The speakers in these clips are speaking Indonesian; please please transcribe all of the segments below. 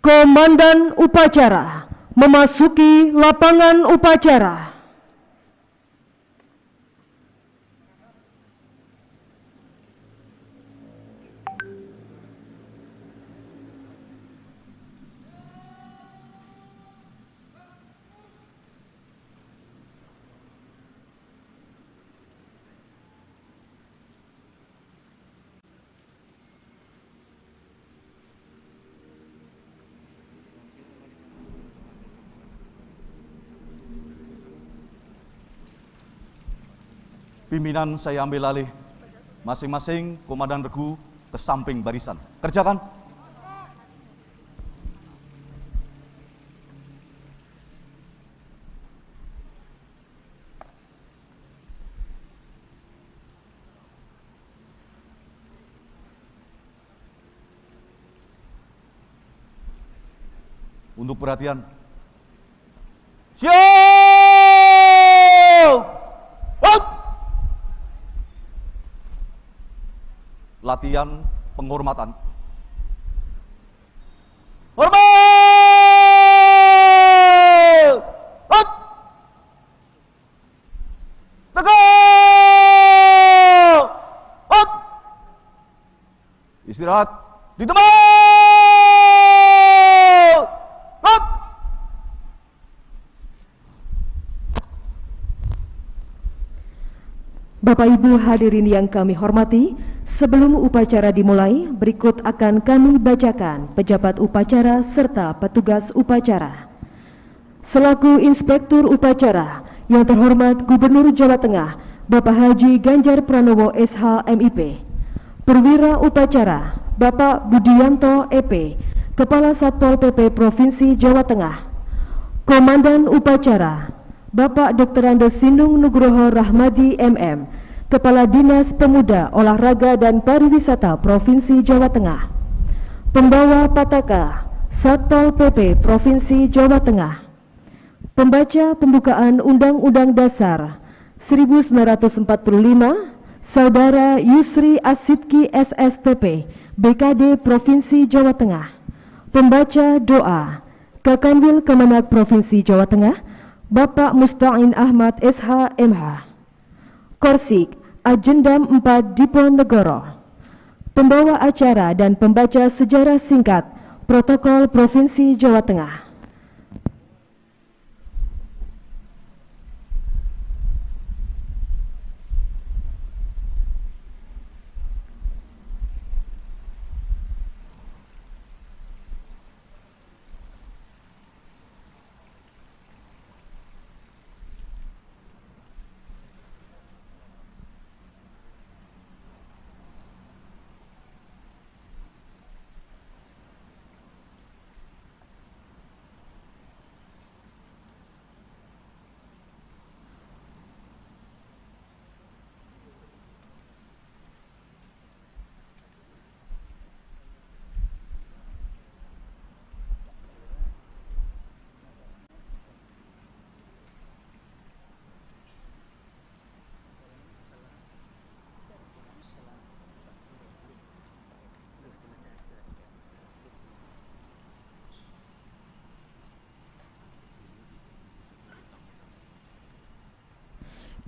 Komandan upacara memasuki lapangan upacara. Pimpinan saya ambil alih, masing-masing komandan regu ke samping barisan. Kerjakan. Untuk perhatian. Siap! Out! Latihan penghormatan. Hormat! Out! Tegak! Out! Istirahat di tempat. Out! Bapak Ibu hadirin yang kami hormati, sebelum upacara dimulai, berikut akan kami bacakan pejabat upacara serta petugas upacara. Selaku Inspektur Upacara, yang terhormat Gubernur Jawa Tengah, Bapak Haji Ganjar Pranowo SH MIP. Perwira Upacara, Bapak Budianto EP, Kepala Satpol PP Provinsi Jawa Tengah. Komandan Upacara, Bapak Dr. Andes Sindung Nugroho Rahmadi MM, Kepala Dinas Pemuda, Olahraga dan Pariwisata Provinsi Jawa Tengah. Pembawa Pataka, Satpol PP Provinsi Jawa Tengah. Pembaca pembukaan Undang-Undang Dasar 1945, Saudara Yusri Asidki SSTP, BKD Provinsi Jawa Tengah. Pembaca doa, Kakanwil Kemenak Provinsi Jawa Tengah, Bapak Musta'in Ahmad SH MH. Korsik, Ajendam 4 Diponegoro. Pembawa acara dan pembaca sejarah singkat Protokol Provinsi Jawa Tengah.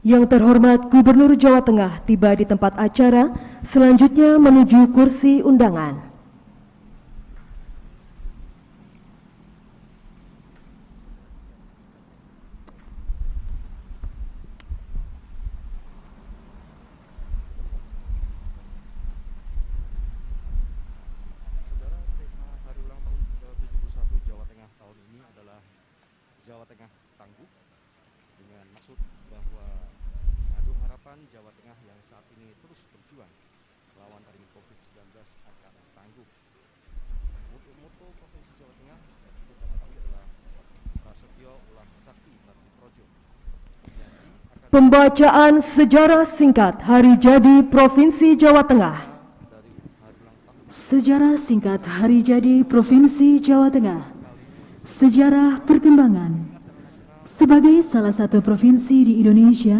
Yang terhormat Gubernur Jawa Tengah tiba di tempat acara, selanjutnya menuju kursi undangan. Saudara, tema hari ulang tahun ke-71 Jawa Tengah tahun ini adalah Jawa Tengah Tangguh, dengan maksud bahwa mengadu harapan Jawa Tengah yang saat ini terus berjuang melawan pandemi COVID-19 akan tangguh. Moto Provinsi Jawa Tengah sejak kita ketahui adalah Prasetyo Ulah Sakti Bakti Projo. Pembacaan sejarah singkat Hari Jadi Provinsi Jawa Tengah. Sejarah singkat Hari Jadi Provinsi Jawa Tengah. Sejarah perkembangan. Sebagai salah satu provinsi di Indonesia,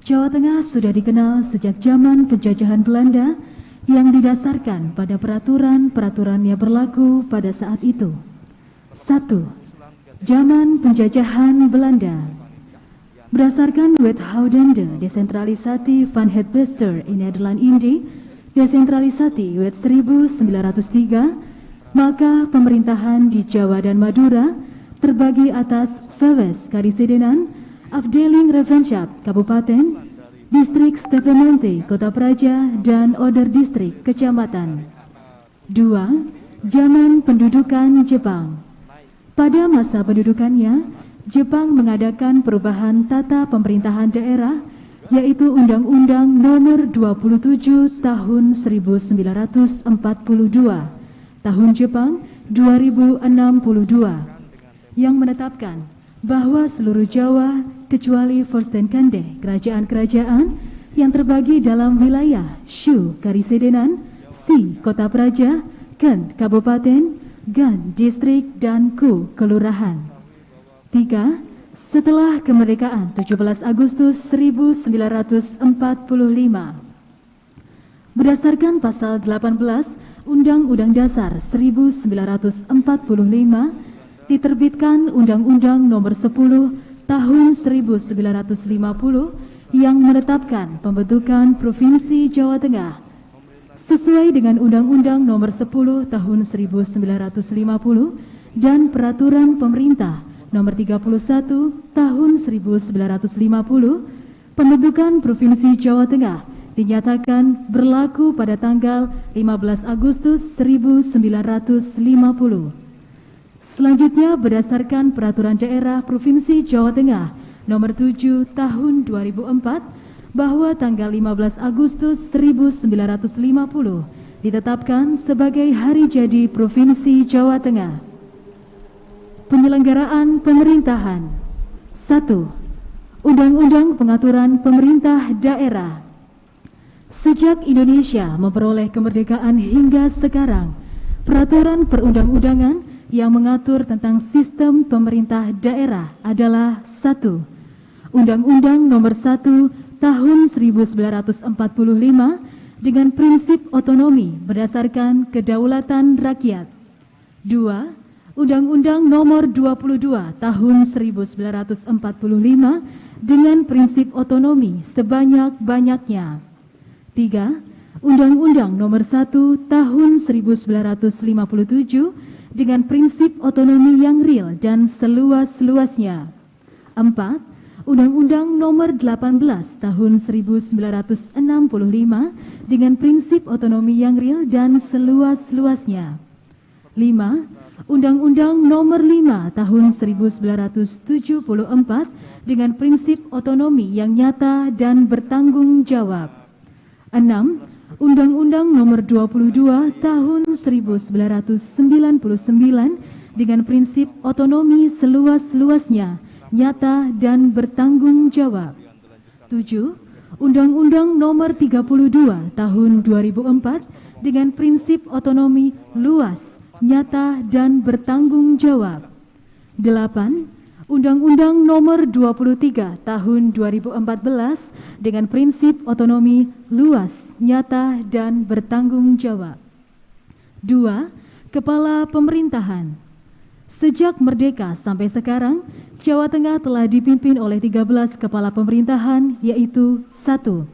Jawa Tengah sudah dikenal sejak zaman penjajahan Belanda yang didasarkan pada peraturan-peraturan yang berlaku pada saat itu. 1. Zaman penjajahan Belanda. Berdasarkan Wethoudende Desentralisatie van het Bestuur in Nederland-Indië, desentralisasi Wet 1903, maka pemerintahan di Jawa dan Madura terbagi atas Vewes Karisedenan, Afdeling Revenschap Kabupaten, Distrik Stevamente Kota Praja, dan Oder Distrik Kecamatan. 2. Zaman pendudukan Jepang. Pada masa pendudukannya, Jepang mengadakan perubahan tata pemerintahan daerah, yaitu Undang-Undang Nomor 27 Tahun 1942, Tahun Jepang 2062, yang menetapkan bahwa seluruh Jawa kecuali Forstenkende, kerajaan-kerajaan yang terbagi dalam wilayah Shu Karisedenan, Si Kota Praja, Ken Kabupaten, Gan Distrik, dan Ku Kelurahan. 3. Setelah kemerdekaan 17 Agustus 1945. Berdasarkan pasal 18 Undang-Undang Dasar 1945, diterbitkan Undang-Undang Nomor 10 Tahun 1950 yang menetapkan pembentukan Provinsi Jawa Tengah. Sesuai dengan Undang-Undang Nomor 10 Tahun 1950 dan Peraturan Pemerintah Nomor 31 Tahun 1950, pembentukan Provinsi Jawa Tengah dinyatakan berlaku pada tanggal 15 Agustus 1950. Selanjutnya, berdasarkan Peraturan Daerah Provinsi Jawa Tengah Nomor 7 Tahun 2004, bahwa tanggal 15 Agustus 1950 ditetapkan sebagai hari jadi Provinsi Jawa Tengah. Penyelenggaraan pemerintahan. 1. Undang-Undang Pengaturan Pemerintah Daerah. Sejak Indonesia memperoleh kemerdekaan hingga sekarang, peraturan perundang-undangan yang mengatur tentang sistem pemerintah daerah adalah 1. Undang-Undang Nomor 1 Tahun 1945 dengan prinsip otonomi berdasarkan kedaulatan rakyat. 2. Undang-Undang Nomor 22 Tahun 1945 dengan prinsip otonomi sebanyak-banyaknya. 3. Undang-Undang Nomor 1 Tahun 1957 dengan prinsip otonomi yang real dan seluas-luasnya. 4. Undang-Undang Nomor 18 Tahun 1965 dengan prinsip otonomi yang real dan seluas-luasnya. 5. Undang-Undang Nomor 5 Tahun 1974 dengan prinsip otonomi yang nyata dan bertanggung jawab. 6. Undang-Undang Nomor 22 Tahun 1999 dengan prinsip otonomi seluas-luasnya, nyata dan bertanggung jawab. 7. Undang-Undang Nomor 32 Tahun 2004 dengan prinsip otonomi luas, nyata dan bertanggung jawab. 8. Undang-Undang Nomor 23 Tahun 2014 dengan prinsip otonomi luas, nyata dan bertanggung jawab. 2. Kepala Pemerintahan. Sejak merdeka sampai sekarang, Jawa Tengah telah dipimpin oleh 13 kepala pemerintahan, yaitu 1.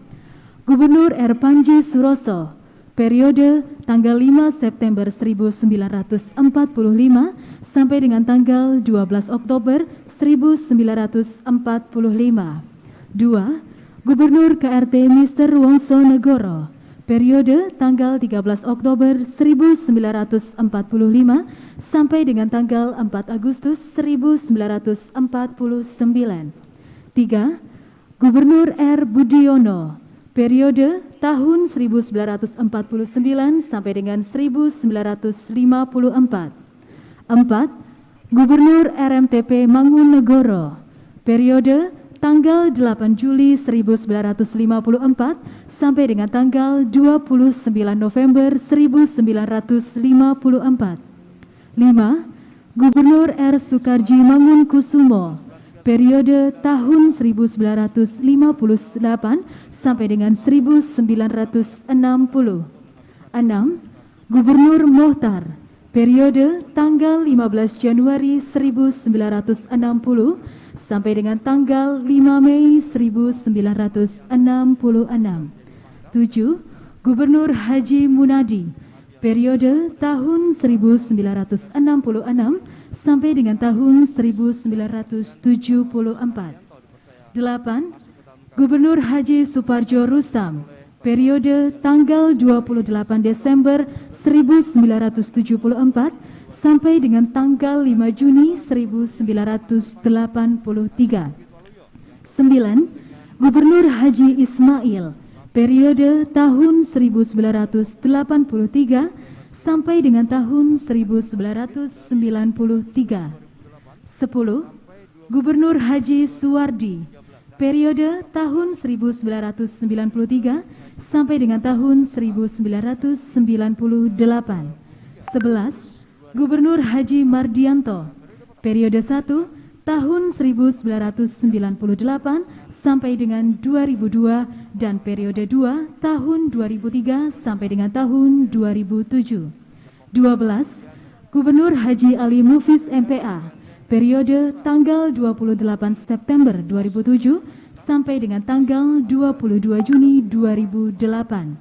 Gubernur R. Panji Suroso, periode tanggal 5 September 1945 sampai dengan tanggal 12 Oktober 1945. 2. Gubernur KRT Mr. Wongsonegoro, periode tanggal 13 Oktober 1945 sampai dengan tanggal 4 Agustus 1949. 3. Gubernur R. Budiono, periode tahun 1949 sampai dengan 1954. 4. Gubernur RMTP Mangunegoro, periode tanggal 8 Juli 1954 sampai dengan tanggal 29 November 1954. 5. Gubernur R. Sukarji Mangunkusumo, periode tahun 1958 sampai dengan 1960. 6. Gubernur Mohtar, periode tanggal 15 Januari 1960 sampai dengan tanggal 5 Mei 1966. 7. Gubernur Haji Munadi, periode tahun 1966 sampai dengan tahun 1974. 8. Gubernur Haji Suparjo Rustam, periode tanggal 28 Desember 1974 sampai dengan tanggal 5 Juni 1983. 9. Gubernur Haji Ismail, periode tahun 1983 sampai dengan tahun 1993. 10. Gubernur Haji Suwardi, periode tahun 1993 sampai dengan tahun 1998. 11. Gubernur Haji Mardianto, periode 1 tahun 1998 sampai dengan 2002 dan periode 2 tahun 2003 sampai dengan tahun 2007. 12. Gubernur Haji Ali Mufiz MPA, periode tanggal 28 September 2007 sampai dengan tanggal 22 Juni 2008.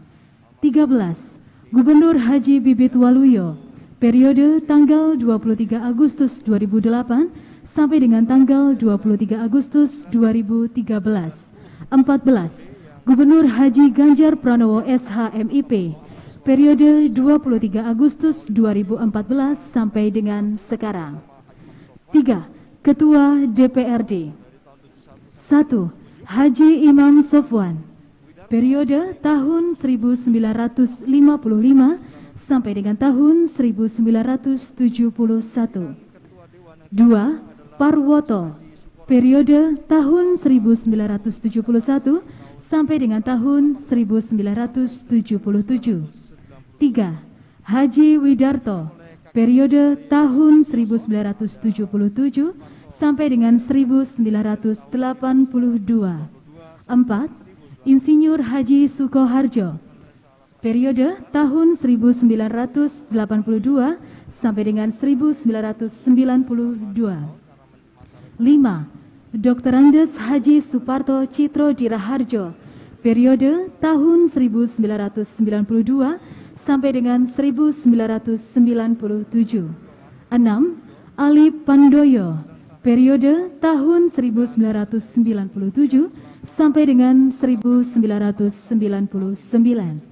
13. Gubernur Haji Bibit Waluyo, periode tanggal 23 Agustus 2008 sampai dengan tanggal 23 Agustus 2013. 14. Gubernur Haji Ganjar Pranowo SH MIP, periode 23 Agustus 2014 sampai dengan sekarang. 3. Ketua DPRD. 1. Haji Imam Sofwan, periode tahun 1955 sampai dengan tahun 1971. 2. Parwoto, periode tahun 1971 sampai dengan tahun 1977. 3. Haji Widarto, periode tahun 1977 sampai dengan 1982. 4. Insinyur Haji Sukoharjo, periode tahun 1982 sampai dengan 1992. 5. Dr. Andes Haji Suparto Citro Diraharjo, periode tahun 1992 sampai dengan 1997. 6. Ali Pandoyo, periode tahun 1997 sampai dengan 1999.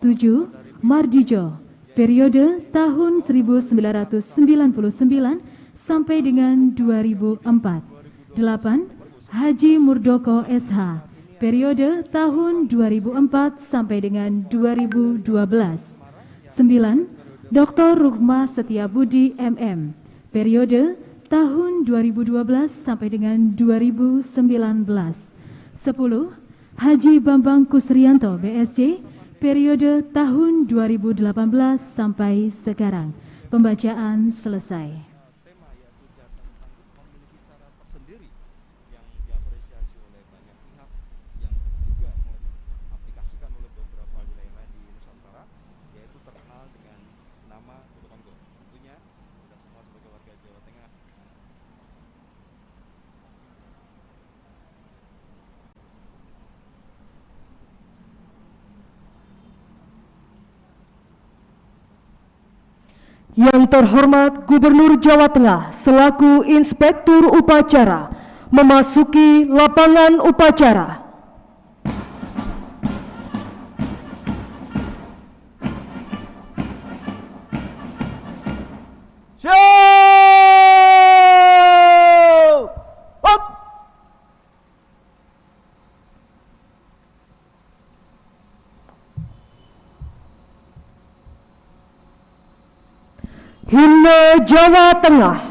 7. Mardijo, periode tahun 1999 sampai dengan 2004. 8. Haji Murdoko SH, periode tahun 2004 sampai dengan 2012. 9. Dr. Rukma Setiabudi MM, periode tahun 2012 sampai dengan 2019. 10. Haji Bambang Kusrianto BSc, periode tahun 2018 sampai sekarang. Pembacaan selesai. Tema yaitu Jateng Tangguh memiliki cara tersendiri yang diapresiasi oleh banyak pihak yang juga mau diaplikasikan oleh beberapa wilayah lain di Nusantara, yaitu terkenal dengan nama Jogotongo. Tentunya kita semua sebagai warga Jawa Tengah Yang terhormat Gubernur Jawa Tengah selaku Inspektur Upacara memasuki lapangan upacara. Siap! Up! Himne Jawa Tengah.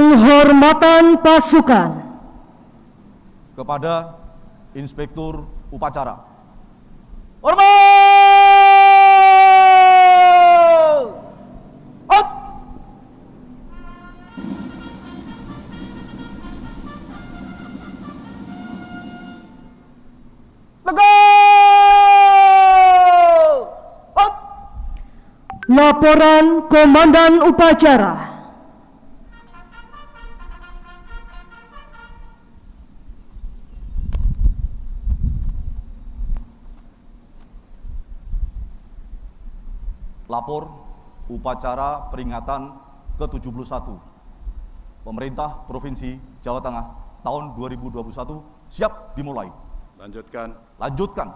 Penghormatan pasukan. Kepada Inspektur Upacara. Hormat! Hot! Legal! Hot! Laporan Komandan Upacara. Lapor upacara peringatan ke-71 Pemerintah Provinsi Jawa Tengah tahun 2021 siap dimulai. Lanjutkan. Lanjutkan.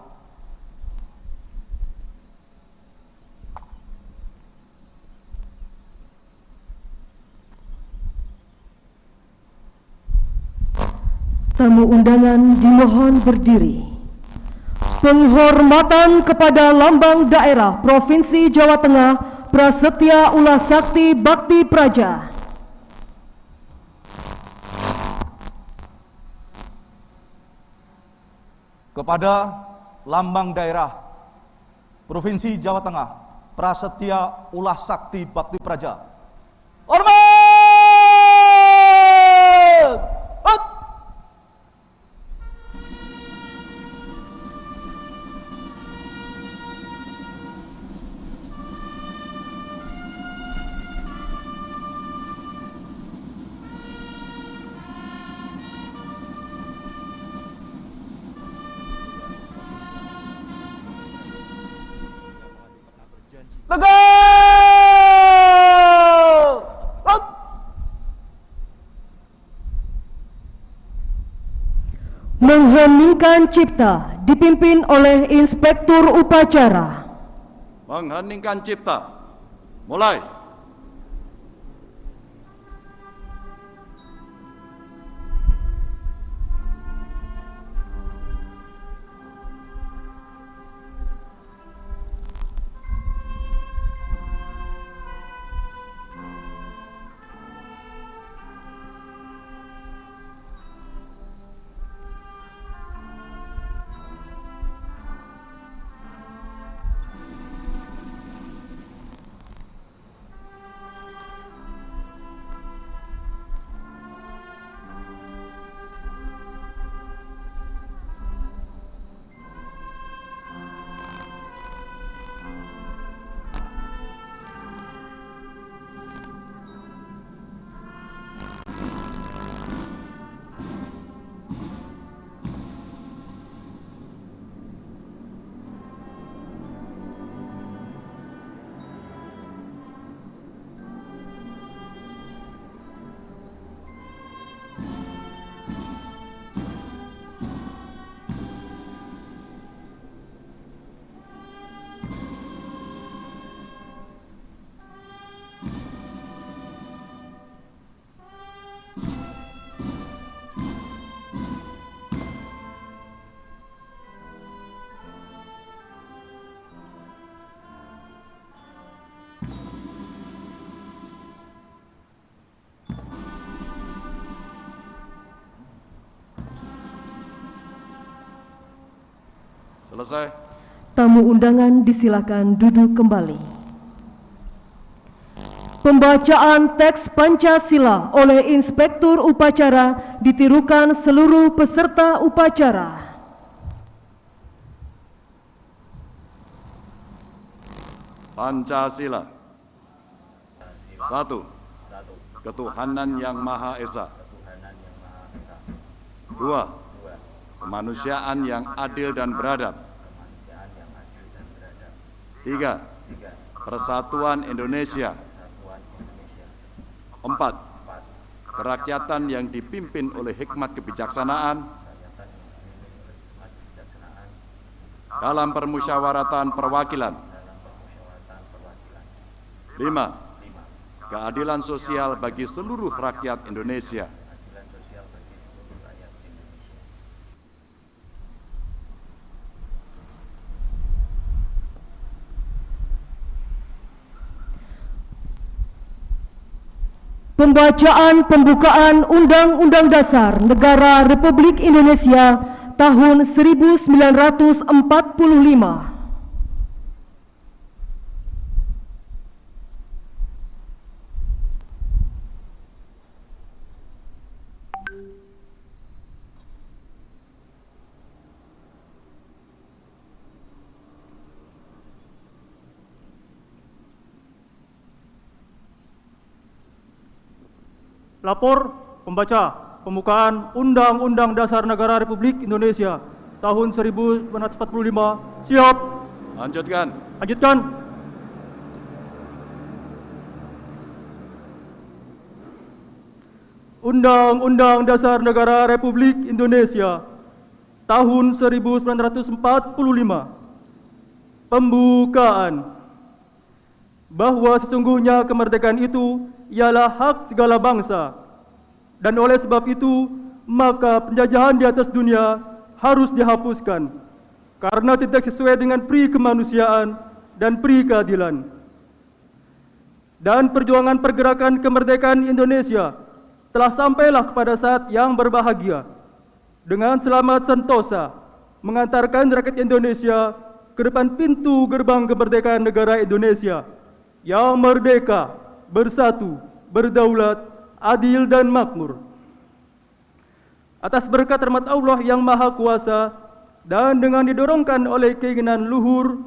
Tamu undangan dimohon berdiri. Penghormatan kepada Lambang Daerah Provinsi Jawa Tengah Prasetya Ulah Sakti Bakti Praja. Kepada Lambang Daerah Provinsi Jawa Tengah Prasetya Ulah Sakti Bakti Praja. Hormat! Hot! Legal! Hot! Mengheningkan cipta dipimpin oleh Inspektur Upacara. Mengheningkan cipta. Mulai. Selesai. Tamu undangan disilakan duduk kembali. Pembacaan teks Pancasila oleh Inspektur Upacara ditirukan seluruh peserta upacara. Pancasila. 1. Ketuhanan yang Maha Esa. 2. Kemanusiaan yang adil dan beradab. 3. Persatuan Indonesia. 4. Kerakyatan yang dipimpin oleh hikmat kebijaksanaan dalam permusyawaratan perwakilan. 5. Keadilan sosial bagi seluruh rakyat Indonesia. Pembacaan pembukaan Undang-Undang Dasar Negara Republik Indonesia tahun 1945. Lapor pembaca pembukaan Undang-Undang Dasar Negara Republik Indonesia tahun 1945. Siap. Lanjutkan. Lanjutkan. Undang-Undang Dasar Negara Republik Indonesia tahun 1945. Pembukaan. Bahwa sesungguhnya kemerdekaan itu ialah hak segala bangsa, dan oleh sebab itu maka penjajahan di atas dunia harus dihapuskan karena tidak sesuai dengan pri kemanusiaan dan pri keadilan. Dan perjuangan pergerakan kemerdekaan Indonesia telah sampailah kepada saat yang berbahagia dengan selamat sentosa mengantarkan rakyat Indonesia ke depan pintu gerbang kemerdekaan negara Indonesia yang merdeka, bersatu, berdaulat, adil dan makmur. Atas berkat rahmat Allah yang Maha Kuasa dan dengan didorongkan oleh keinginan luhur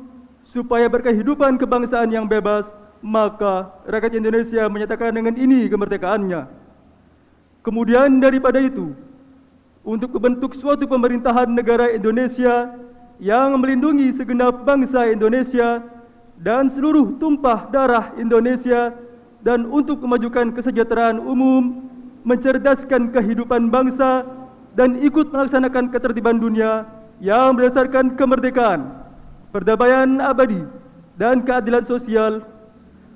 supaya berkehidupan kebangsaan yang bebas, maka rakyat Indonesia menyatakan dengan ini kemerdekaannya. Kemudian daripada itu, untuk membentuk suatu pemerintahan negara Indonesia yang melindungi segenap bangsa Indonesia dan seluruh tumpah darah Indonesia, dan untuk memajukan kesejahteraan umum, mencerdaskan kehidupan bangsa, dan ikut melaksanakan ketertiban dunia yang berdasarkan kemerdekaan, perdamaian abadi, dan keadilan sosial,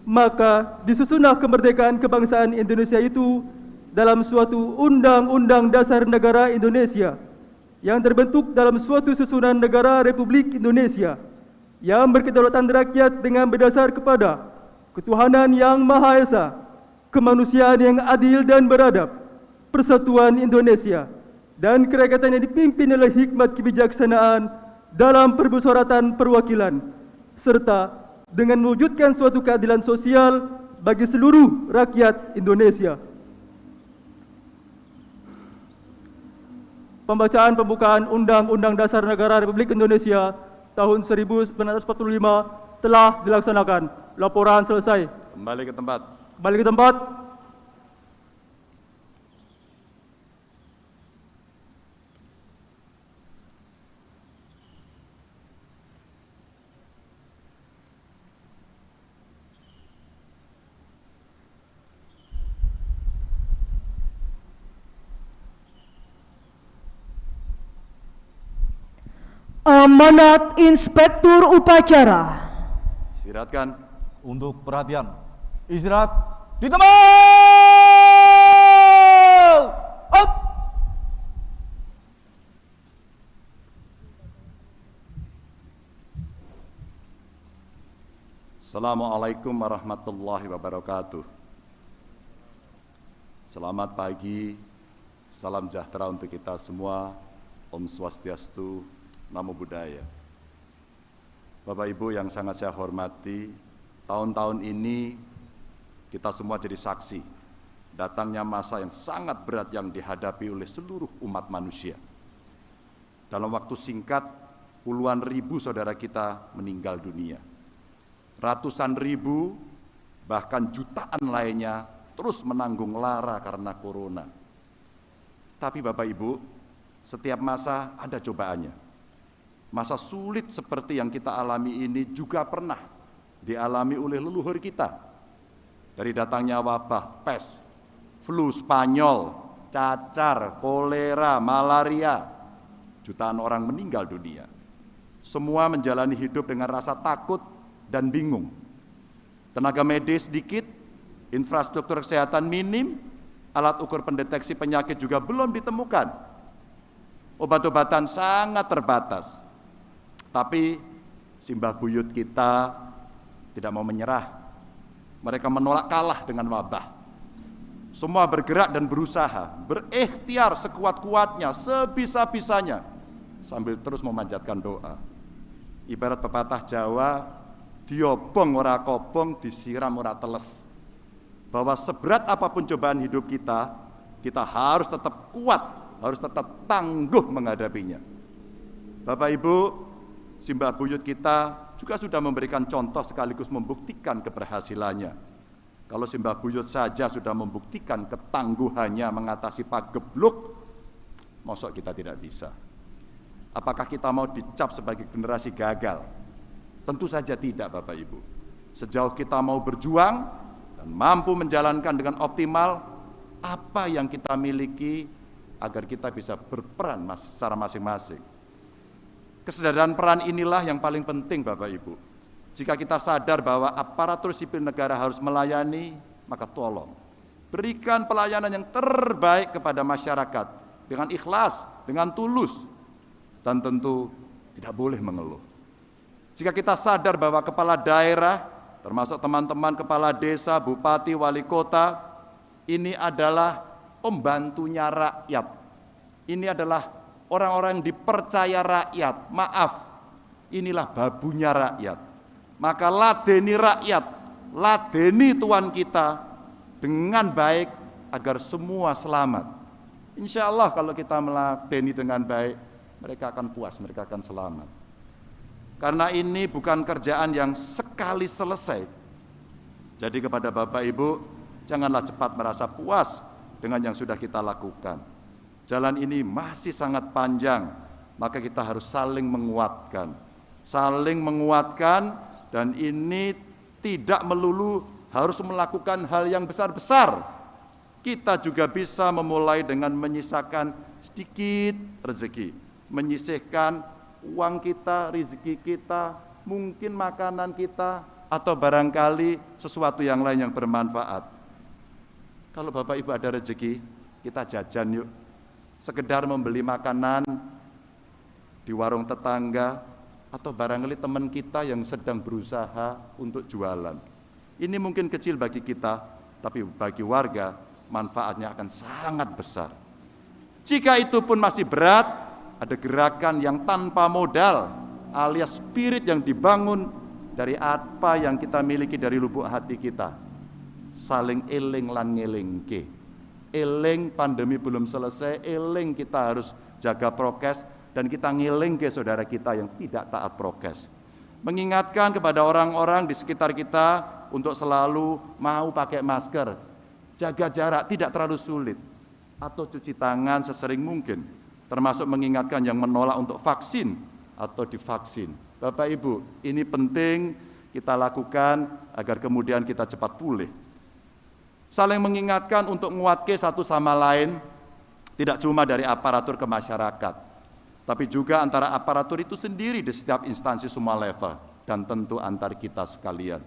maka disusunlah kemerdekaan kebangsaan Indonesia itu dalam suatu Undang-Undang Dasar Negara Indonesia yang terbentuk dalam suatu susunan negara Republik Indonesia yang berkedaulatan rakyat dengan berdasar kepada ketuhanan yang Maha Esa, kemanusiaan yang adil dan beradab, persatuan Indonesia, dan kerakyatan yang dipimpin oleh hikmat kebijaksanaan dalam permusyawaratan perwakilan, serta dengan mewujudkan suatu keadilan sosial bagi seluruh rakyat Indonesia. Pembacaan pembukaan Undang-Undang Dasar Negara Republik Indonesia tahun 1945 telah dilaksanakan. Laporan selesai. Kembali ke tempat. Kembali ke tempat. Amanat Inspektur Upacara. Istirahatkan. Untuk perhatian, istirahat di tempat. Out. Assalamualaikum warahmatullahi wabarakatuh. Selamat pagi, salam sejahtera untuk kita semua. Om Swastiastu, Namo Buddhaya. Bapak Ibu yang sangat saya hormati, tahun-tahun ini kita semua jadi saksi datangnya masa yang sangat berat yang dihadapi oleh seluruh umat manusia. Dalam waktu singkat, puluhan ribu saudara kita meninggal dunia. Ratusan ribu, bahkan jutaan lainnya terus menanggung lara karena corona. Tapi Bapak Ibu, setiap masa ada cobaannya. Masa sulit seperti yang kita alami ini juga pernah dialami oleh leluhur kita. Dari datangnya wabah pes, flu Spanyol, cacar, kolera, malaria, jutaan orang meninggal dunia. Semua menjalani hidup dengan rasa takut dan bingung. Tenaga medis sedikit, infrastruktur kesehatan minim, alat ukur pendeteksi penyakit juga belum ditemukan. Obat-obatan sangat terbatas. Tapi simbah buyut kita tidak mau menyerah. Mereka menolak kalah dengan wabah. Semua bergerak dan berusaha, berikhtiar sekuat-kuatnya, sebisa-bisanya, sambil terus memanjatkan doa. Ibarat pepatah Jawa, diobong ora kobong, disiram ora teles. Bahwa seberat apapun cobaan hidup kita harus tetap kuat, harus tetap tangguh menghadapinya. Bapak Ibu, Simbah Buyut kita juga sudah memberikan contoh sekaligus membuktikan keberhasilannya. Kalau Simbah Buyut saja sudah membuktikan ketangguhannya mengatasi pagebluk, mosok kita tidak bisa. Apakah kita mau dicap sebagai generasi gagal? Tentu saja tidak, Bapak Ibu. Sejauh kita mau berjuang dan mampu menjalankan dengan optimal apa yang kita miliki agar kita bisa berperan secara masing-masing. Kesadaran peran inilah yang paling penting, Bapak Ibu. Jika kita sadar bahwa aparatur sipil negara harus melayani, maka tolong berikan pelayanan yang terbaik kepada masyarakat dengan ikhlas, dengan tulus, dan tentu tidak boleh mengeluh. Jika kita sadar bahwa kepala daerah, termasuk teman-teman kepala desa, bupati, wali kota, ini adalah pembantunya rakyat. Ini adalah orang-orang yang dipercaya rakyat. Maaf, inilah babunya rakyat. Maka ladeni rakyat, ladeni Tuhan kita dengan baik agar semua selamat. Insya Allah kalau kita meladeni dengan baik, mereka akan puas, mereka akan selamat. Karena ini bukan kerjaan yang sekali selesai. Jadi kepada Bapak Ibu, janganlah cepat merasa puas dengan yang sudah kita lakukan. Jalan ini masih sangat panjang, maka kita harus saling menguatkan. Saling menguatkan, dan ini tidak melulu harus melakukan hal yang besar-besar. Kita juga bisa memulai dengan menyisakan sedikit rezeki, menyisihkan uang kita, rezeki kita, mungkin makanan kita, atau barangkali sesuatu yang lain yang bermanfaat. Kalau Bapak Ibu ada rezeki, kita jajan yuk. Sekedar membeli makanan di warung tetangga, atau barangkali teman kita yang sedang berusaha untuk jualan. Ini mungkin kecil bagi kita, tapi bagi warga manfaatnya akan sangat besar. Jika itu pun masih berat, ada gerakan yang tanpa modal, alias spirit yang dibangun dari apa yang kita miliki dari lubuk hati kita. Saling eling lan ngelingke. Eling pandemi belum selesai, eling kita harus jaga prokes, dan kita ngiling ke saudara kita yang tidak taat prokes. Mengingatkan kepada orang-orang di sekitar kita untuk selalu mau pakai masker, jaga jarak, tidak terlalu sulit, atau cuci tangan sesering mungkin, termasuk mengingatkan yang menolak untuk vaksin atau divaksin. Bapak Ibu, ini penting kita lakukan agar kemudian kita cepat pulih. Saling mengingatkan untuk menguatkan satu sama lain, tidak cuma dari aparatur ke masyarakat, tapi juga antara aparatur itu sendiri di setiap instansi semua level, dan tentu antar kita sekalian.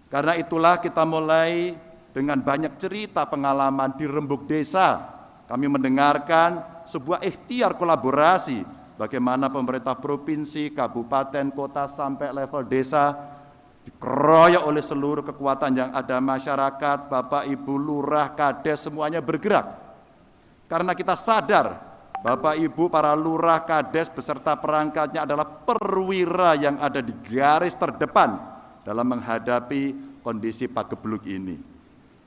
Karena itulah kita mulai dengan banyak cerita pengalaman di rembuk desa. Kami mendengarkan sebuah ikhtiar kolaborasi, bagaimana pemerintah provinsi, kabupaten, kota, sampai level desa dikeroyok oleh seluruh kekuatan yang ada, masyarakat, Bapak, Ibu, Lurah, Kades, semuanya bergerak. Karena kita sadar Bapak, Ibu, para lurah, kades, beserta perangkatnya adalah perwira yang ada di garis terdepan dalam menghadapi kondisi pagebluk ini.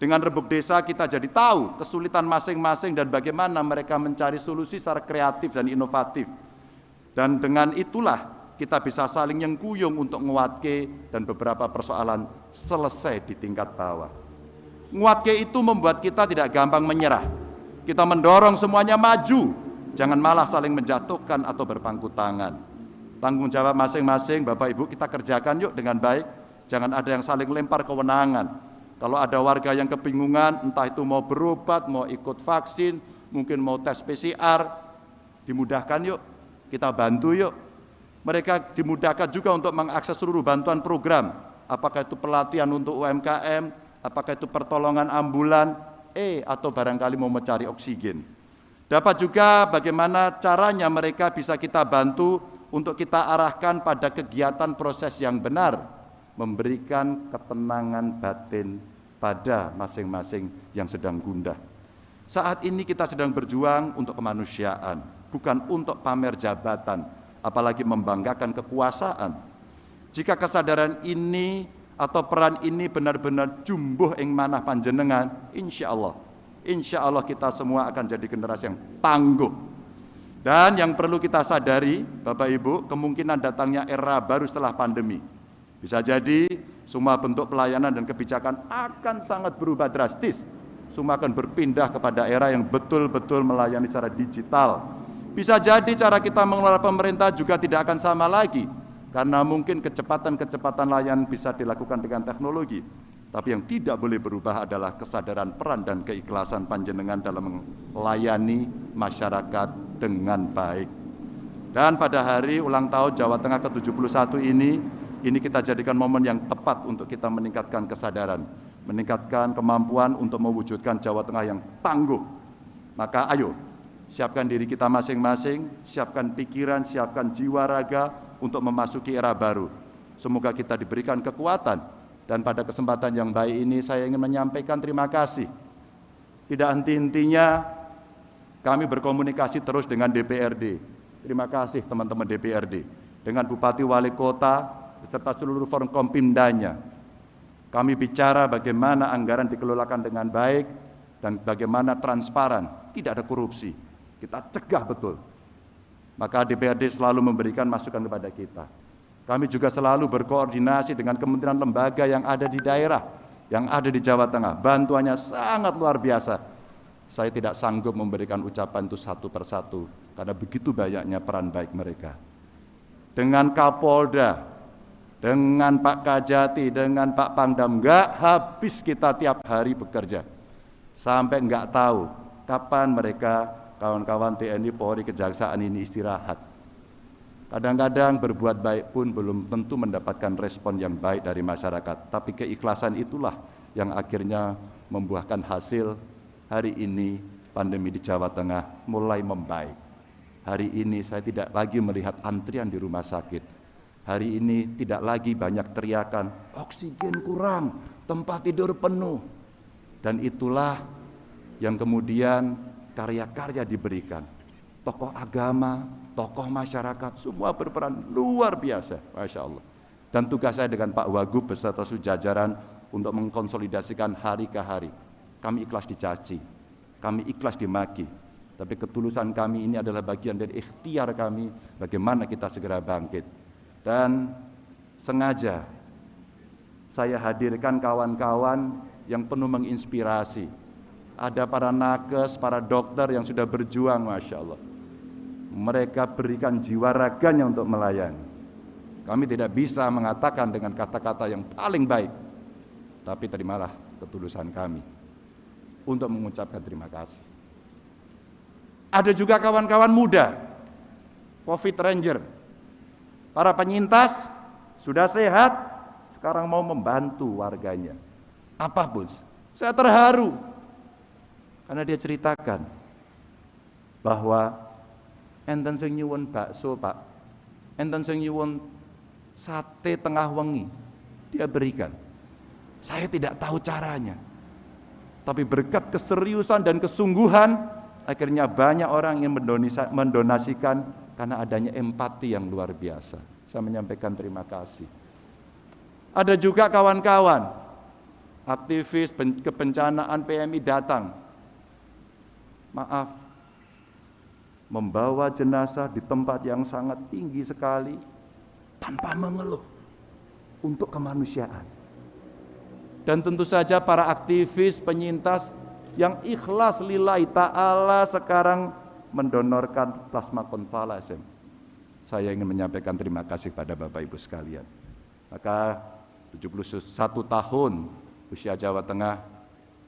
Dengan rembuk desa kita jadi tahu kesulitan masing-masing dan bagaimana mereka mencari solusi secara kreatif dan inovatif. Dan dengan itulah kita bisa saling nyengkuyung untuk nguatke dan beberapa persoalan selesai di tingkat bawah. Nguatke itu membuat kita tidak gampang menyerah. Kita mendorong semuanya maju. Jangan malah saling menjatuhkan atau berpangku tangan. Tanggung jawab masing-masing, Bapak Ibu, kita kerjakan yuk dengan baik. Jangan ada yang saling lempar kewenangan. Kalau ada warga yang kebingungan, entah itu mau berobat, mau ikut vaksin, mungkin mau tes PCR, dimudahkan yuk, kita bantu yuk. Mereka dimudahkan juga untuk mengakses seluruh bantuan program, apakah itu pelatihan untuk UMKM, apakah itu pertolongan ambulan, atau barangkali mau mencari oksigen. Dapat juga bagaimana caranya mereka bisa kita bantu untuk kita arahkan pada kegiatan proses yang benar, memberikan ketenangan batin pada masing-masing yang sedang gundah. Saat ini kita sedang berjuang untuk kemanusiaan, bukan untuk pamer jabatan, apalagi membanggakan kekuasaan. Jika kesadaran ini atau peran ini benar-benar jumbuh ing manah panjenengan, insya Allah kita semua akan jadi generasi yang tangguh. Dan yang perlu kita sadari, Bapak Ibu, kemungkinan datangnya era baru setelah pandemi. Bisa jadi semua bentuk pelayanan dan kebijakan akan sangat berubah drastis. Semua akan berpindah kepada era yang betul-betul melayani secara digital. Bisa jadi cara kita mengelola pemerintah juga tidak akan sama lagi, karena mungkin kecepatan layanan bisa dilakukan dengan teknologi. Tapi yang tidak boleh berubah adalah kesadaran peran dan keikhlasan panjenengan dalam melayani masyarakat dengan baik. Dan pada hari ulang tahun Jawa Tengah ke-71 ini kita jadikan momen yang tepat untuk kita meningkatkan kesadaran, meningkatkan kemampuan untuk mewujudkan Jawa Tengah yang tangguh. Maka ayo, siapkan diri kita masing-masing, siapkan pikiran, siapkan jiwa raga untuk memasuki era baru. Semoga kita diberikan kekuatan. Dan pada kesempatan yang baik ini saya ingin menyampaikan terima kasih. Tidak henti-hentinya kami berkomunikasi terus dengan DPRD. Terima kasih teman-teman DPRD. Dengan Bupati Wali Kota beserta seluruh Forkompimdanya. Kami bicara bagaimana anggaran dikelolakan dengan baik dan bagaimana transparan, tidak ada korupsi. Kita cegah betul. Maka DPRD selalu memberikan masukan kepada kita. Kami juga selalu berkoordinasi dengan kementerian lembaga yang ada di daerah, yang ada di Jawa Tengah. Bantuannya sangat luar biasa. Saya tidak sanggup memberikan ucapan itu satu persatu, karena begitu banyaknya peran baik mereka. Dengan Kapolda, dengan Pak Kajati, dengan Pak Pangdam, nggak habis kita tiap hari bekerja. Sampai nggak tahu kapan mereka, kawan-kawan TNI, Polri, Kejaksaan ini istirahat. Kadang-kadang berbuat baik pun belum tentu mendapatkan respon yang baik dari masyarakat. Tapi keikhlasan itulah yang akhirnya membuahkan hasil. Hari ini pandemi di Jawa Tengah mulai membaik. Hari ini saya tidak lagi melihat antrian di rumah sakit. Hari ini tidak lagi banyak teriakan, oksigen kurang, tempat tidur penuh. Dan itulah yang kemudian karya-karya diberikan. Tokoh agama, tokoh masyarakat, semua berperan luar biasa, Masya Allah. Dan tugas saya dengan Pak Wagub beserta sejajaran untuk mengkonsolidasikan hari ke hari. Kami ikhlas dicaci, kami ikhlas dimaki, tapi ketulusan kami ini adalah bagian dari ikhtiar kami bagaimana kita segera bangkit. Dan sengaja saya hadirkan kawan-kawan yang penuh menginspirasi. Ada para nakes, para dokter yang sudah berjuang, Masya Allah. Mereka berikan jiwa raganya untuk melayani. Kami tidak bisa mengatakan dengan kata-kata yang paling baik, tapi terimalah ketulusan kami untuk mengucapkan terima kasih. Ada juga kawan-kawan muda, Covid Ranger, para penyintas sudah sehat, sekarang mau membantu warganya. Apa bos? Saya terharu karena dia ceritakan bahwa enten sing nyuwun bakso, Pak. Enten sing nyuwun sate tengah wengi. Dia berikan. Saya tidak tahu caranya. Tapi berkat keseriusan dan kesungguhan, akhirnya banyak orang yang mendonasikan karena adanya empati yang luar biasa. Saya menyampaikan terima kasih. Ada juga kawan-kawan, aktivis kebencanaan PMI datang. Maaf, membawa jenazah di tempat yang sangat tinggi sekali tanpa mengeluh untuk kemanusiaan. Dan tentu saja para aktivis penyintas yang ikhlas lillahi ta'ala sekarang mendonorkan plasma konvalesen. Saya ingin menyampaikan terima kasih pada Bapak Ibu sekalian. Maka 71 tahun usia Jawa Tengah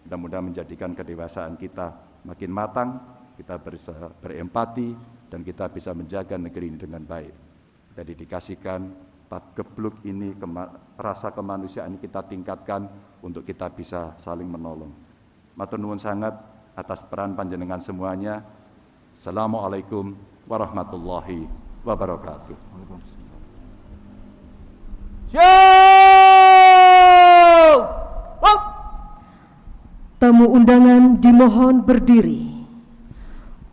mudah-mudahan menjadikan kedewasaan kita makin matang, kita bisa berempati, dan kita bisa menjaga negeri ini dengan baik. Kita dedikasikan gebluk ini, rasa kemanusiaan ini kita tingkatkan untuk kita bisa saling menolong. Matur nuwun sangat atas peran panjenengan semuanya. Assalamualaikum warahmatullahi wabarakatuh. Siap! Tamu undangan dimohon berdiri.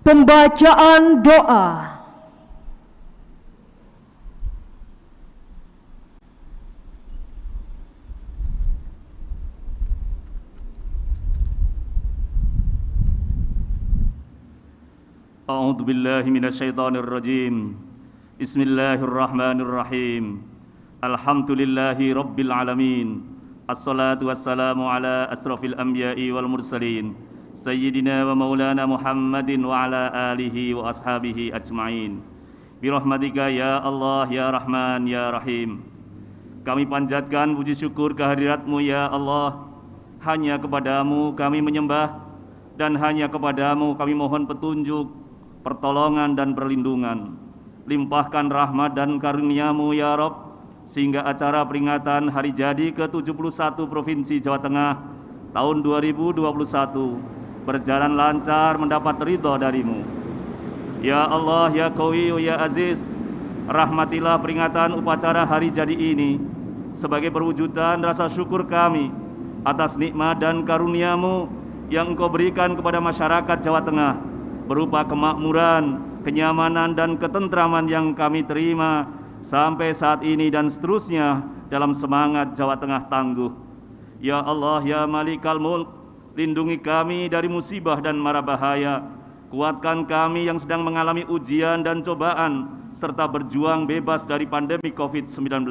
Pembacaan doa. A'udzu billahi minasyaitonir rajim. Bismillahirrahmanirrahim. Alhamdulillahi rabbil alamin. Assalatu wassalamu ala asrafil anbiya'i wal mursalin Sayyidina wa maulana Muhammadin wa ala alihi wa ashabihi ajma'in. Birahmatika ya Allah ya Rahman ya Rahim. Kami panjatkan puji syukur kehadirat-Mu ya Allah. Hanya kepadamu kami menyembah, dan hanya kepadamu kami mohon petunjuk, pertolongan dan perlindungan. Limpahkan rahmat dan karunia-Mu ya Rabb, sehingga acara peringatan hari jadi ke-71 Provinsi Jawa Tengah tahun 2021 berjalan lancar mendapat ridho dari-Mu. Ya Allah, ya Qawi, ya Aziz, rahmatilah peringatan upacara hari jadi ini sebagai perwujudan rasa syukur kami atas nikmat dan karunia-Mu yang Engkau berikan kepada masyarakat Jawa Tengah berupa kemakmuran, kenyamanan dan ketentraman yang kami terima sampai saat ini dan seterusnya dalam semangat Jawa Tengah tangguh. Ya Allah, ya Malikal Mulk, lindungi kami dari musibah dan mara bahaya. Kuatkan kami yang sedang mengalami ujian dan cobaan serta berjuang bebas dari pandemi COVID-19.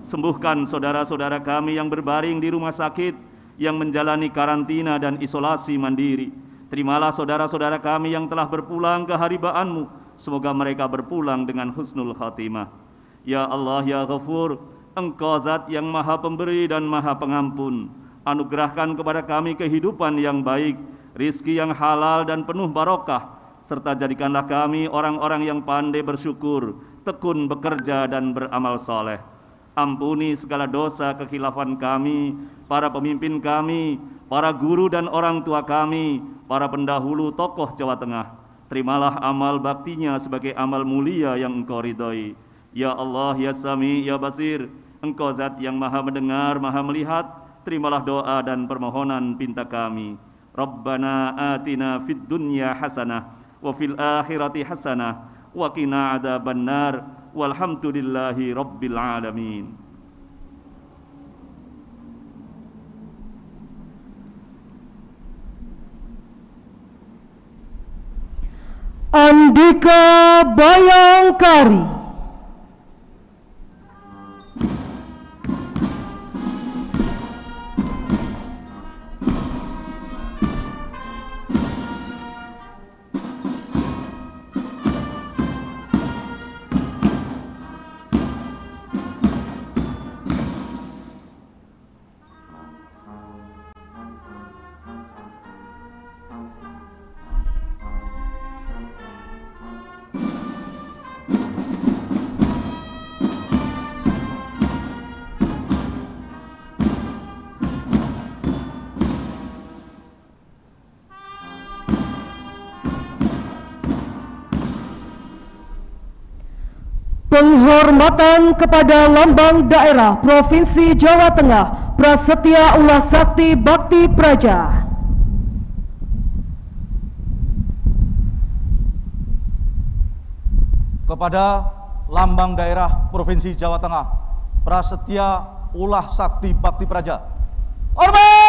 Sembuhkan saudara-saudara kami yang berbaring di rumah sakit, yang menjalani karantina dan isolasi mandiri. Terimalah saudara-saudara kami yang telah berpulang ke haribaan-Mu. Semoga mereka berpulang dengan husnul khatimah. Ya Allah, ya Ghafur, Engkau zat yang maha pemberi dan maha pengampun. Anugerahkan kepada kami kehidupan yang baik, rizki yang halal dan penuh barokah, serta jadikanlah kami orang-orang yang pandai bersyukur, tekun bekerja dan beramal soleh. Ampuni segala dosa kekhilafan kami, para pemimpin kami, para guru dan orang tua kami, para pendahulu tokoh Jawa Tengah. Terimalah amal baktinya sebagai amal mulia yang Engkau ridhoi. Ya Allah, ya Sami, ya Basir, Engkau zat yang maha mendengar, maha melihat. Terimalah doa dan permohonan pinta kami. Rabbana atina fid dunya hasanah wa fil akhirati hasanah wa qina adzabannar walhamdulillahi rabbil alamin. Andika Bayangkari. Penghormatan kepada Lambang Daerah Provinsi Jawa Tengah Prasetya Ulah Sakti Bakti Praja. Kepada Lambang Daerah Provinsi Jawa Tengah Prasetya Ulah Sakti Bakti Praja. Hormat!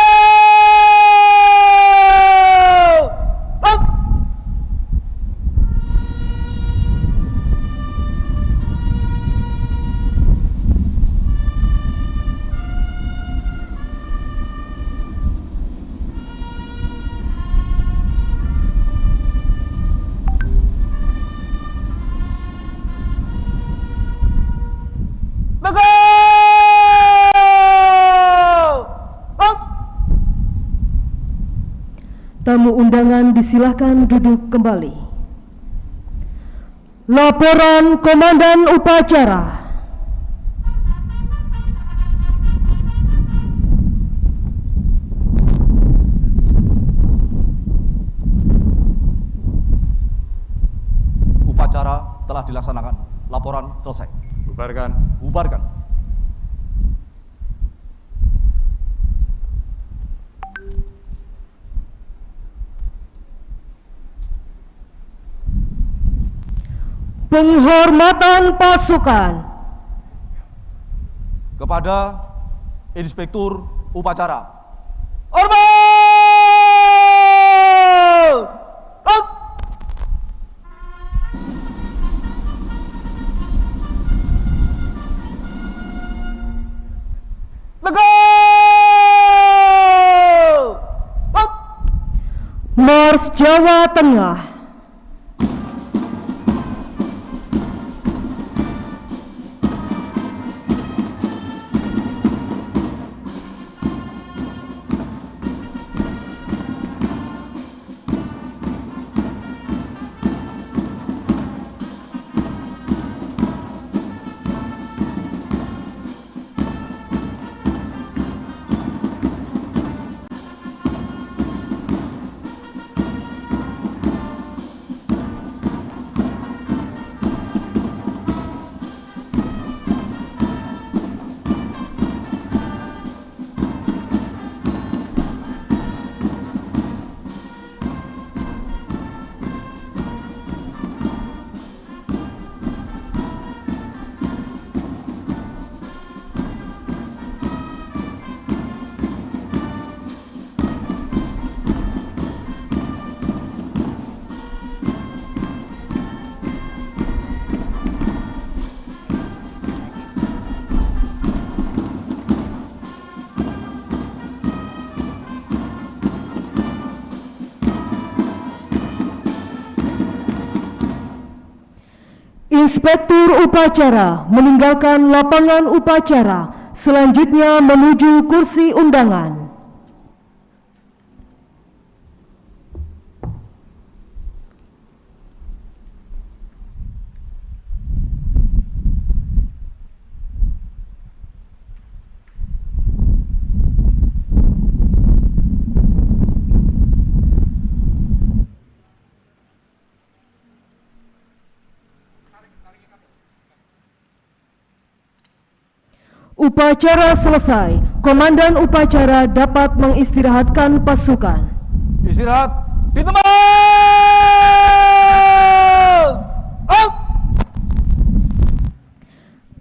Tamu undangan disilahkan duduk kembali. Laporan Komandan Upacara. Upacara telah dilaksanakan. Laporan selesai. Bubarkan. Bubarkan. Penghormatan pasukan kepada Inspektur Upacara. Hormat! Out! Tegak! Out! Mars Jawa Tengah. Inspektur Upacara meninggalkan lapangan upacara, selanjutnya menuju kursi undangan. Upacara selesai, Komandan Upacara dapat mengistirahatkan pasukan. Istirahat di tempat. Out!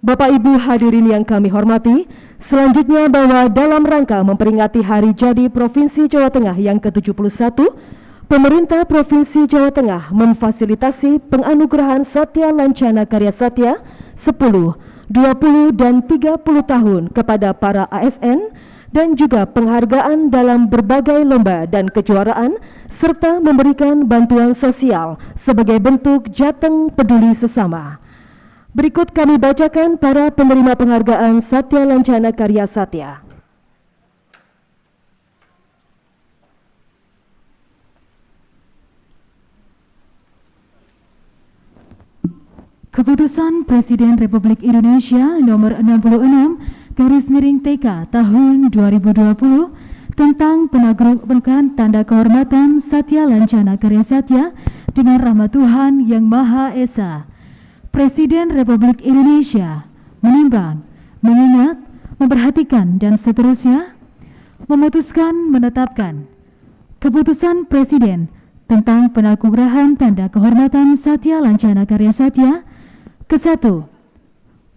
Bapak Ibu hadirin yang kami hormati, selanjutnya bahwa dalam rangka memperingati Hari Jadi Provinsi Jawa Tengah yang ke-71, Pemerintah Provinsi Jawa Tengah memfasilitasi penganugerahan Satya Lancana Karya Satya 10, 20 dan 30 tahun kepada para ASN dan juga penghargaan dalam berbagai lomba dan kejuaraan serta memberikan bantuan sosial sebagai bentuk jateng peduli sesama. Berikut kami bacakan para penerima penghargaan Satya Lancana Karya Satya. Keputusan Presiden Republik Indonesia nomor 66/TK tahun 2020 tentang penganugerahkan tanda kehormatan Satya Lancana Karya Satya dengan rahmat Tuhan Yang Maha Esa. Presiden Republik Indonesia menimbang, mengingat, memperhatikan dan seterusnya memutuskan menetapkan keputusan Presiden tentang penganugerahan tanda kehormatan Satya Lancana Karya Satya. Ke-1,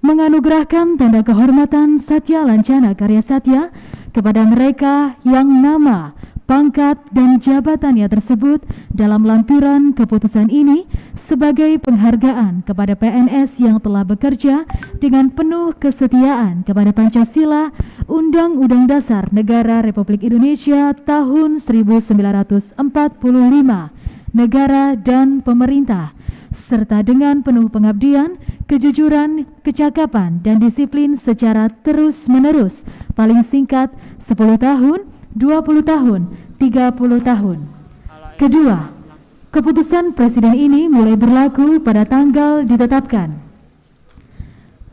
menganugerahkan tanda kehormatan Satya Lancana Karya Satya kepada mereka yang nama, pangkat, dan jabatannya tersebut dalam lampiran keputusan ini sebagai penghargaan kepada PNS yang telah bekerja dengan penuh kesetiaan kepada Pancasila, Undang-Undang Dasar Negara Republik Indonesia tahun 1945, negara dan pemerintah, serta dengan penuh pengabdian, kejujuran, kecakapan, dan disiplin secara terus-menerus, paling singkat 10 tahun, 20 tahun, 30 tahun. Kedua, keputusan Presiden ini mulai berlaku pada tanggal ditetapkan.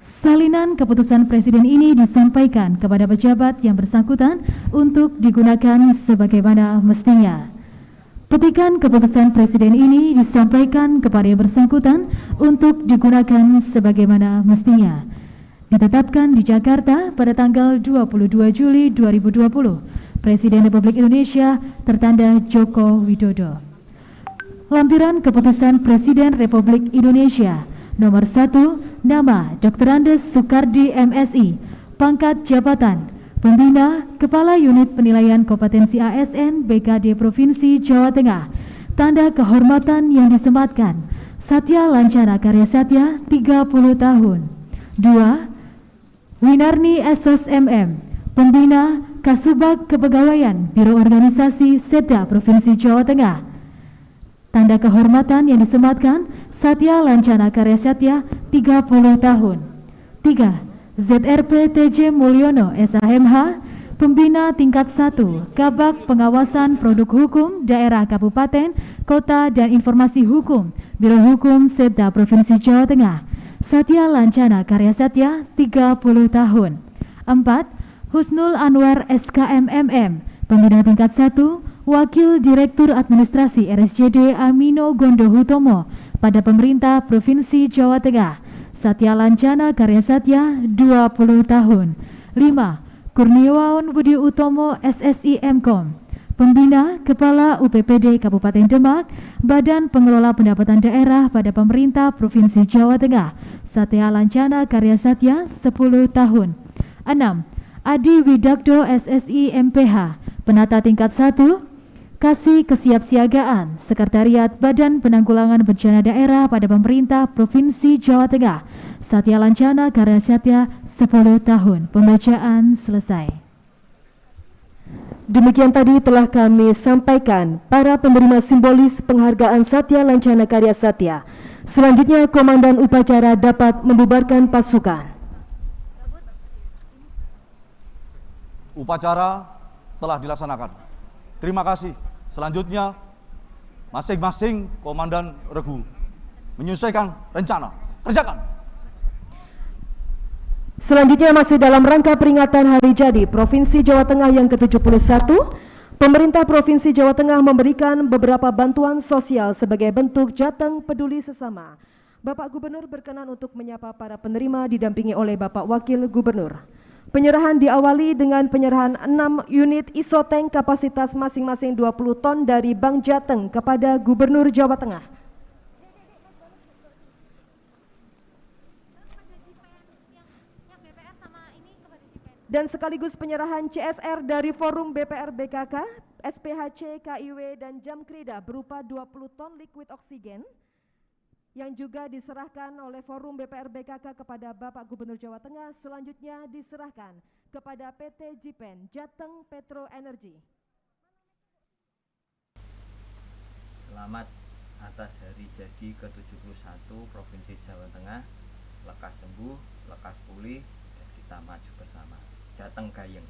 Salinan keputusan Presiden ini disampaikan kepada pejabat yang bersangkutan untuk digunakan sebagaimana mestinya. Petikan keputusan Presiden ini disampaikan kepada yang bersangkutan untuk digunakan sebagaimana mestinya. Ditetapkan di Jakarta pada tanggal 22 Juli 2020. Presiden Republik Indonesia tertanda Joko Widodo. Lampiran keputusan Presiden Republik Indonesia Nomor 1, nama Dr. Andes Soekardi MSI, pangkat jabatan Pembina Kepala Unit Penilaian Kompetensi ASN BKD Provinsi Jawa Tengah. Tanda kehormatan yang disematkan Satya Lancana Karya Satya 30 tahun. 2. Winarni Esos MM, Pembina Kasubag Kepegawaian Biro Organisasi Seda Provinsi Jawa Tengah. Tanda kehormatan yang disematkan Satya Lancana Karya Satya 30 tahun. 3. ZRP TJ Mulyono SHMH, Pembina Tingkat 1 Kabak Pengawasan Produk Hukum Daerah Kabupaten, Kota dan Informasi Hukum Biro Hukum Seda Provinsi Jawa Tengah. Satya Lancana Karya Satya 30 tahun. 4. Husnul Anwar SKMMM, Pembina Tingkat 1 Wakil Direktur Administrasi RSJD Amino Gondo Hutomo pada Pemerintah Provinsi Jawa Tengah. Satya Lancana Karya Satya 20 tahun. 5. Kurniawan Budi Utomo SSI Mkom, Pembina Kepala UPPD Kabupaten Demak, Badan Pengelola Pendapatan Daerah pada Pemerintah Provinsi Jawa Tengah. Satya Lancana Karya Satya 10 tahun. 6. Adi Widakdo SSI MPH, Penata Tingkat 1 Kasih Kesiapsiagaan Sekretariat Badan Penanggulangan Bencana Daerah pada Pemerintah Provinsi Jawa Tengah. Satya Lancana Karya Satya 10 tahun. Pembacaan selesai. Demikian tadi telah kami sampaikan para penerima simbolis penghargaan Satya Lancana Karya Satya. Selanjutnya Komandan Upacara dapat membubarkan pasukan. Upacara telah dilaksanakan. Terima kasih. Selanjutnya, masing-masing komandan regu menyelesaikan rencana. Kerjakan. Selanjutnya masih dalam rangka peringatan Hari Jadi Provinsi Jawa Tengah yang ke-71, pemerintah Provinsi Jawa Tengah memberikan beberapa bantuan sosial sebagai bentuk jateng peduli sesama. Bapak Gubernur berkenan untuk menyapa para penerima didampingi oleh Bapak Wakil Gubernur. Penyerahan diawali dengan penyerahan 6 unit isotank kapasitas masing-masing 20 ton dari Bank Jateng kepada Gubernur Jawa Tengah. Dan sekaligus penyerahan CSR dari Forum BPR BKK, SPHC, KIW, dan Jamkrida berupa 20 ton liquid oksigen yang juga diserahkan oleh Forum BPR BKK kepada Bapak Gubernur Jawa Tengah. Selanjutnya diserahkan kepada PT Jipen Jateng Petro Energy. Selamat atas Hari Jadi ke-71 Provinsi Jawa Tengah. Lekas sembuh, lekas pulih, dan kita maju bersama. Jateng Gayeng.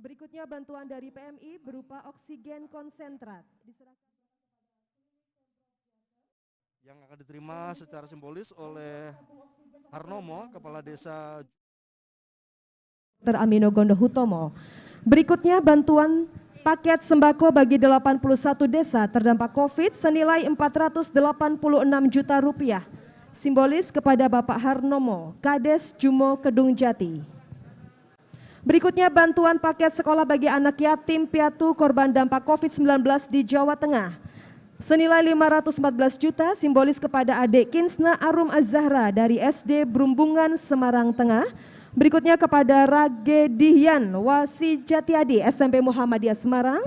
Berikutnya bantuan dari PMI berupa oksigen konsentrat yang akan diterima secara simbolis oleh Harnomo, Kepala Desa Dr. Amino Gondo Hutomo. Berikutnya bantuan paket sembako bagi 81 desa terdampak COVID senilai 486 juta rupiah. Simbolis kepada Bapak Harnomo, Kades Jumo Kedung Jati. Berikutnya bantuan paket sekolah bagi anak yatim piatu korban dampak COVID-19 di Jawa Tengah. Senilai 514 juta simbolis kepada adik Kinsna Arum Az-Zahra dari SD Brumbungan Semarang Tengah. Berikutnya kepada Ragedihian Wasi Jatiadi SMP Muhammadiyah Semarang.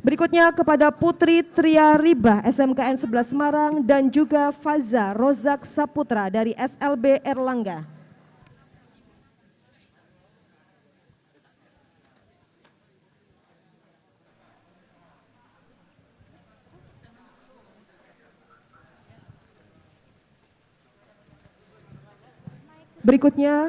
Berikutnya kepada Putri Tria Ribah SMKN 11 Semarang dan juga Faza Rozak Saputra dari SLB Erlangga. Berikutnya